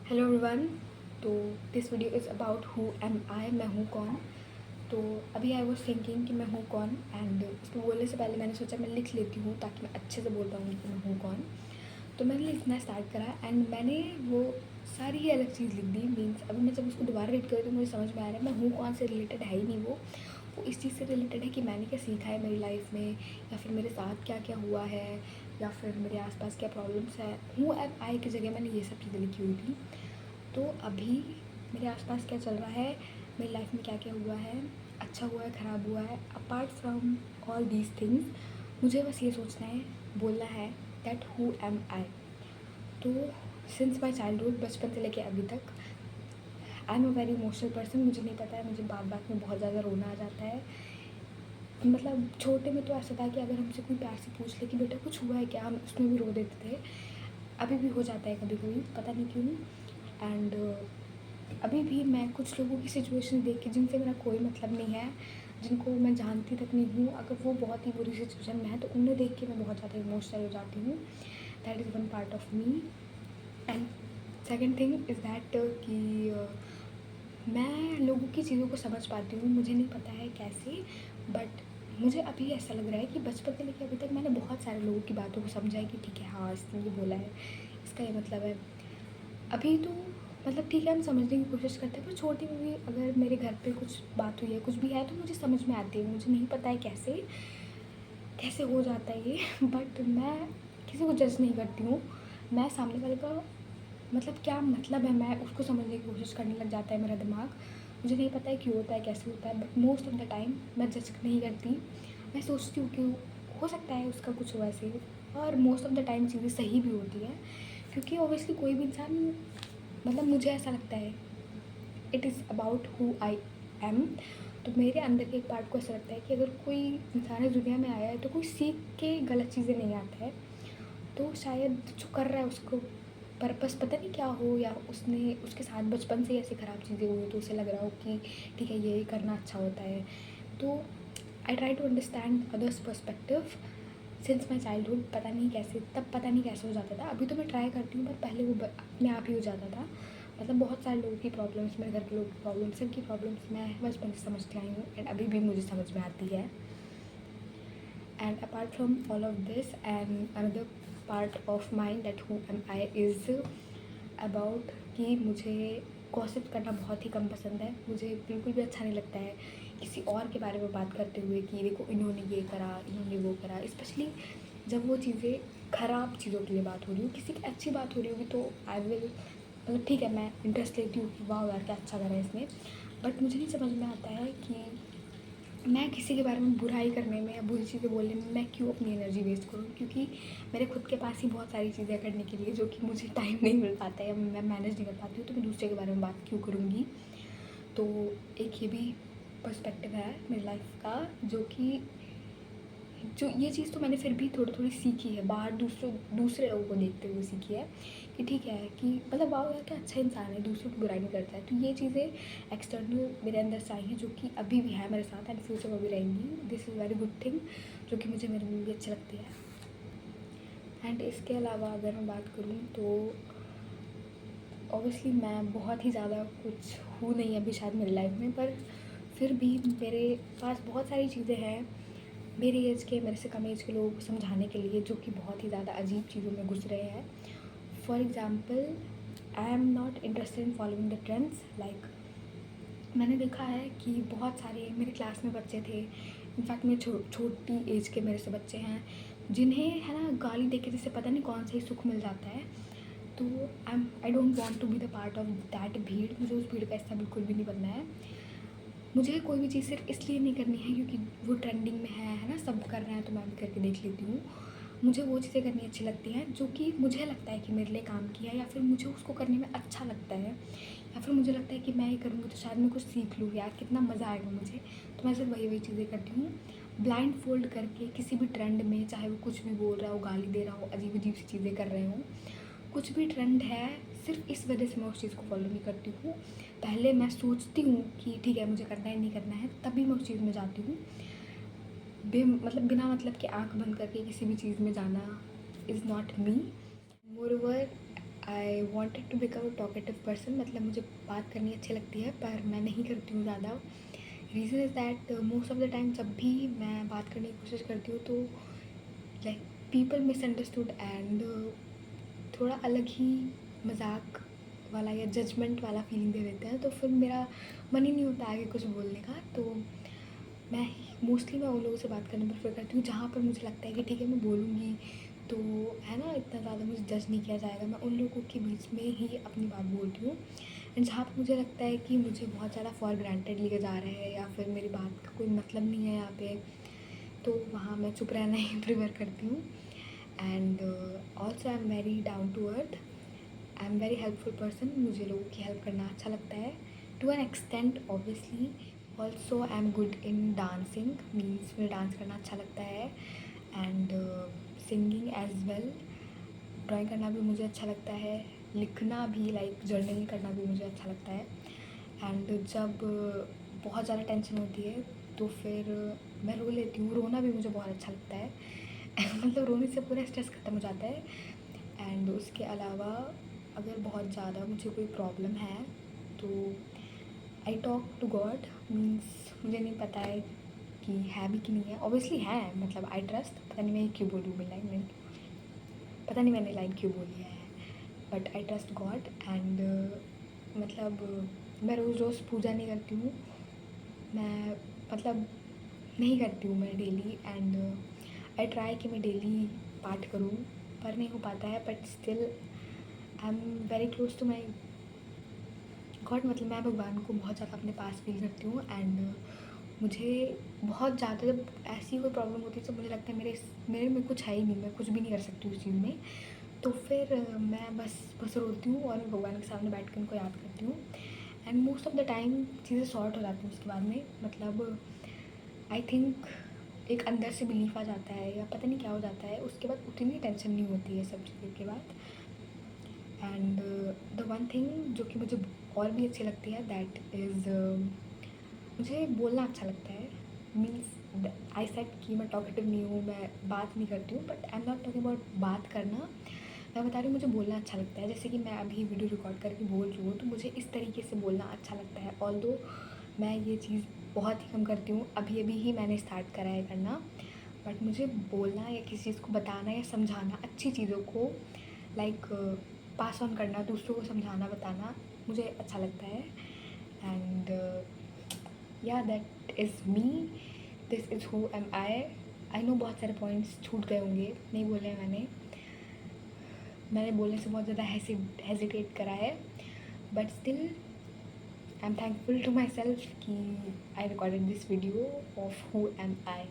Hello everyone. तो this video is about who am I, मैं हूँ कौन। तो अभी आई वॉज थिंकिंग कि मैं हूँ कौन, एंड उसको बोलने से पहले मैंने सोचा मैं लिख लेती हूँ ताकि मैं अच्छे से बोल पाऊँगी कि मैं हूँ कौन। तो मैंने लिखना स्टार्ट करा एंड मैंने वो सारी ही अलग चीज़ लिख दी। मीन्स अभी मैं जब उसको दोबारा रीड करी तो मुझे समझ में आ रहा है मैं हूँ कौन से रिलेटेड है ही नहीं। वो इस चीज़ से रिलेटेड है कि मैंने क्या सीखा है मेरी लाइफ में, या फिर मेरे साथ क्या क्या हुआ है, या फिर मेरे आसपास क्या प्रॉब्लम्स है। हूँ एम आई की जगह मैंने ये सब चीज़ें लिखी हुई थी। तो अभी मेरे आसपास क्या चल रहा है, मेरी लाइफ में क्या क्या हुआ है, अच्छा हुआ है, ख़राब हुआ है, apart from all these things मुझे बस ये सोचना है, बोलना है दैट हु एम आई। तो सिंस माई चाइल्डहुड, बचपन से लेके अभी तक, I am a very emotional person. मुझे नहीं पता है, मुझे बात बात में बहुत ज़्यादा रोना आ जाता है। मतलब छोटे में तो ऐसा था कि अगर हमसे कोई प्यार से पूछ ले कि बेटा कुछ हुआ है क्या, हम उसमें भी रो देते थे। अभी भी हो जाता है कभी कभी, पता नहीं क्यों। एंड अभी भी मैं कुछ लोगों की सिचुएशन देख के, जिनसे मेरा कोई मतलब नहीं है, जिनको मैं जानती तक नहीं हूँ, अगर वो बहुत ही बुरी सिचुएशन में है तो उन्हें देख के मैं बहुत ज़्यादा इमोशनल हो जाती हूँ। That is one part of me. And second thing is that कि मैं लोगों की चीज़ों को समझ पाती हूँ। मुझे नहीं पता है कैसे, बट मुझे अभी ऐसा लग रहा है कि बचपन से लेकर अभी तक मैंने बहुत सारे लोगों की बातों को समझा है कि ठीक है, हाँ इसने ये बोला है, इसका ये मतलब है। अभी तो मतलब ठीक है, हम समझने की कोशिश करते हैं, पर छोटी में भी अगर मेरे घर पे कुछ बात हुई है, कुछ भी है, तो मुझे समझ में आती है। मुझे नहीं पता है कैसे कैसे हो जाता है ये बट मैं किसी को जज नहीं करती हूँ। मैं सामने वाले का मतलब क्या मतलब है, मैं उसको समझने की कोशिश करने लग जाता है मेरा दिमाग। मुझे नहीं पता है क्यों होता है, कैसे होता है, but most of the time मैं जज नहीं करती। मैं सोचती हूँ कि हो सकता है उसका कुछ हो ऐसे, और मोस्ट ऑफ द टाइम चीज़ें सही भी होती हैं, क्योंकि ऑब्वियसली कोई भी इंसान, मतलब मुझे ऐसा लगता है it is about who I am. तो मेरे अंदर के एक पार्ट को ऐसा लगता है कि अगर कोई इंसान इस दुनिया में आया है तो कोई सीख के गलत चीज़ें नहीं आता है। तो शायद जो कर रहा है उसको पर्पस पता नहीं क्या हो, या उसने उसके साथ बचपन से ऐसी ख़राब चीज़ें हुई तो उसे लग रहा हो कि ठीक है ये करना अच्छा होता है। तो I try to understand others perspective since my childhood. पता नहीं कैसे, तब पता नहीं कैसे हो जाता था। अभी तो मैं ट्राई करती हूँ, पर पहले वो अपने आप ही हो जाता था। मतलब बहुत सारे लोगों की प्रॉब्लम्स, मेरे घर के लोगों की प्रॉब्लम्स, सबकी प्रॉब्लम्स मैं बचपन से समझती आई हूँ, एंड अभी भी मुझे समझ में आती है। And apart from all of this, and another part of mind that who am I is about कि मुझे गॉसिप करना बहुत ही कम पसंद है। मुझे बिल्कुल भी अच्छा नहीं लगता है किसी और के बारे में बात करते हुए कि देखो इन्होंने ये करा, इन्होंने वो करा, स्पेशली जब वो चीज़ें ख़राब चीज़ों के लिए बात हो रही हो। किसी की अच्छी बात हो रही होगी तो आई विल, मतलब ठीक है, मैं इंटरेस्ट लेती हूँ कि वाह यार क्या अच्छा करा है इसने। बट मुझे नहीं समझ में आता है कि मैं किसी के बारे में बुराई करने में या बुरी चीज़ें बोलने में मैं क्यों अपनी एनर्जी वेस्ट करूँ, क्योंकि मेरे खुद के पास ही बहुत सारी चीज़ें करने के लिए जो कि मुझे टाइम नहीं मिल पाता है या मैं मैनेज नहीं कर पाती हूँ, तो मैं दूसरे के बारे में बात क्यों करूँगी। तो एक ये भी पर्सपेक्टिव है मेरी लाइफ का, जो कि जो ये चीज़ तो मैंने फिर भी थोड़ी थोड़ी सीखी है, बाहर दूसरे लोगों को देखते हुए सीखी है कि ठीक है कि मतलब वाह यार क्या अच्छा इंसान है, दूसरों की बुराई नहीं करता है। तो ये चीज़ें एक्सटर्नल मेरे अंदर से आई हैं, जो कि अभी भी है मेरे साथ एंड फ्यूचर में भी रहेंगी। This is very good thing, जो कि मुझे मेरे में भी अच्छी लगती है। एंड इसके अलावा अगर मैं बात करूँ तो ऑब्वियसली मैं बहुत ही ज़्यादा कुछ हूँ नहीं अभी शायद मेरी लाइफ में, पर फिर भी मेरे पास बहुत सारी चीज़ें हैं मेरी एज के, मेरे से कम एज के लोगों को समझाने के लिए, जो कि बहुत ही ज़्यादा अजीब चीज़ों में घुस रहे हैं। For example, I am not interested in following the trends. Like मैंने देखा है कि बहुत सारे मेरे क्लास में बच्चे थे, इनफैक्ट मेरे छोटी एज के मेरे से बच्चे हैं, जिन्हें है ना गाली दे के जैसे पता नहीं कौन सा ही सुख मिल जाता है। तो I don't want to be the part of that भीड़। मुझे उस भीड़ का हिस्सा बिल्कुल भी नहीं बनना है। मुझे कोई भी चीज़ सिर्फ इसलिए नहीं करनी है क्योंकि वो ट्रेंडिंग में है ना, सब कर रहे हैं तो मैं भी करके देख लेती हूँ। मुझे वो चीज़ें करनी अच्छी लगती हैं जो कि मुझे लगता है कि मेरे लिए काम किया है, या फिर मुझे उसको करने में अच्छा लगता है, या फिर मुझे लगता है कि मैं ये करूँगी तो शायद मैं कुछ सीख लूँ, यार कितना मज़ा आएगा मुझे। तो मैं सिर्फ वही वही चीज़ें करती हूँ ब्लाइंड फोल्ड करके किसी भी ट्रेंड में, चाहे वो कुछ भी बोल रहा हो, गाली दे रहा हो, अजीब अजीब सी चीज़ें कर रहे हो, कुछ भी ट्रेंड है, सिर्फ इस वजह से मैं उस चीज़ को फॉलो नहीं करती हूँ। पहले मैं सोचती हूँ कि ठीक है मुझे करना है नहीं करना है, तभी मैं उस चीज़ में जाती हूँ। मतलब बिना मतलब के आँख बंद करके किसी भी चीज़ में जाना is not me. Moreover I wanted to become a talkative person, मतलब मुझे बात करनी अच्छी लगती है पर मैं नहीं करती हूँ ज़्यादा। Reason is that most of the time जब भी मैं बात करने की कोशिश करती हूँ तो लाइक पीपल मिसअंडरस्टूड एंड थोड़ा अलग ही मजाक वाला या जजमेंट वाला फीलिंग दे देते हैं, तो फिर मेरा मन ही नहीं होता आगे कुछ बोलने का। तो मैं मोस्टली मैं उन लोगों से बात करना प्रेफर करती हूँ जहाँ पर मुझे लगता है कि ठीक है मैं बोलूँगी तो है ना, इतना ज़्यादा मुझे जज नहीं किया जाएगा। मैं उन लोगों के बीच में ही अपनी बात बोलती हूँ। एंड जहाँ पर मुझे लगता है कि मुझे बहुत ज़्यादा फॉर ग्रांटेड लिया जा रहा है या फिर मेरी बात का कोई मतलब नहीं है यहाँ पे, तो वहाँ मैं चुप रहना ही प्रेफर करती हूँ। And also I am very down to earth, I am very helpful person, मुझे लोगों की हेल्प करना अच्छा लगता है to an extent obviously. Also I am good in dancing, means मुझे डांस करना अच्छा लगता है and singing as well. Drawing करना भी मुझे अच्छा लगता है, लिखना भी लाइक जर्नलिंग करना भी मुझे अच्छा लगता है। एंड जब बहुत ज़्यादा टेंशन होती है तो फिर मैं रो लेती हूँ, रोना भी मुझे बहुत अच्छा लगता है मतलब रोने से पूरा स्ट्रेस ख़त्म हो जाता है। एंड उसके अलावा अगर बहुत ज़्यादा मुझे कोई प्रॉब्लम है तो I talk to God, means मुझे नहीं पता है कि है भी कि नहीं है, ऑब्वियसली है, मतलब आई ट्रस्ट, पता नहीं मैं क्यों बोलूँ मैं लाइन, पता नहीं मैंने लाइन क्यों बोली है, but I trust God. And मतलब मैं रोज़ रोज़ पूजा नहीं करती हूँ, मैं मतलब नहीं करती हूँ मैं डेली। एंड आई ट्राई कि मैं डेली पाठ करूँ पर नहीं हो पाता है, but still I am very close to my God, मतलब मैं भगवान को बहुत ज़्यादा अपने पास फील करती हूँ। एंड मुझे बहुत ज़्यादा जब ऐसी कोई प्रॉब्लम होती है तो मुझे लगता है मेरे में कुछ है ही नहीं, मैं कुछ भी नहीं कर सकती उस चीज़ में, तो फिर मैं बस रोती हूँ और मैं भगवान के सामने बैठ कर उनको याद करती हूँ। And most of the time चीज़ें सॉर्ट हो जाती हैं उसके बाद में, मतलब आई थिंक एक अंदर से बिलीफ आ जाता है या पता नहीं क्या हो जाता है, उसके बाद उतनी टेंशन नहीं होती है सब चीज़ों के बाद। एंड द वन थिंग जो कि मुझे और भी अच्छी लगती है दैट इज़ मुझे बोलना अच्छा लगता है। मीन्स आई सेड कि मैं टॉकेटिव नहीं हूँ, मैं बात नहीं करती हूँ, but I am not talking about बात करना, मैं बता रही हूँ मुझे बोलना अच्छा लगता है। जैसे कि मैं अभी वीडियो रिकॉर्ड करके बोल रही हूँ तो मुझे इस तरीके से बोलना अच्छा लगता है, ऑल्दो मैं ये चीज़ बहुत ही कम करती हूँ, अभी अभी ही मैंने स्टार्ट करा है करना, बट मुझे बोलना या किसी चीज़ को बताना या समझाना, अच्छी चीज़ों को लाइक पास ऑन करना, दूसरों को समझाना बताना मुझे अच्छा लगता है। एंड या that is me, this is who am I know बहुत सारे पॉइंट्स छूट गए होंगे, नहीं बोले हैं मैंने बोलने से बहुत ज़्यादा हेजिटेट करा है, but still I am thankful to my self कि I recorded this video of who am I.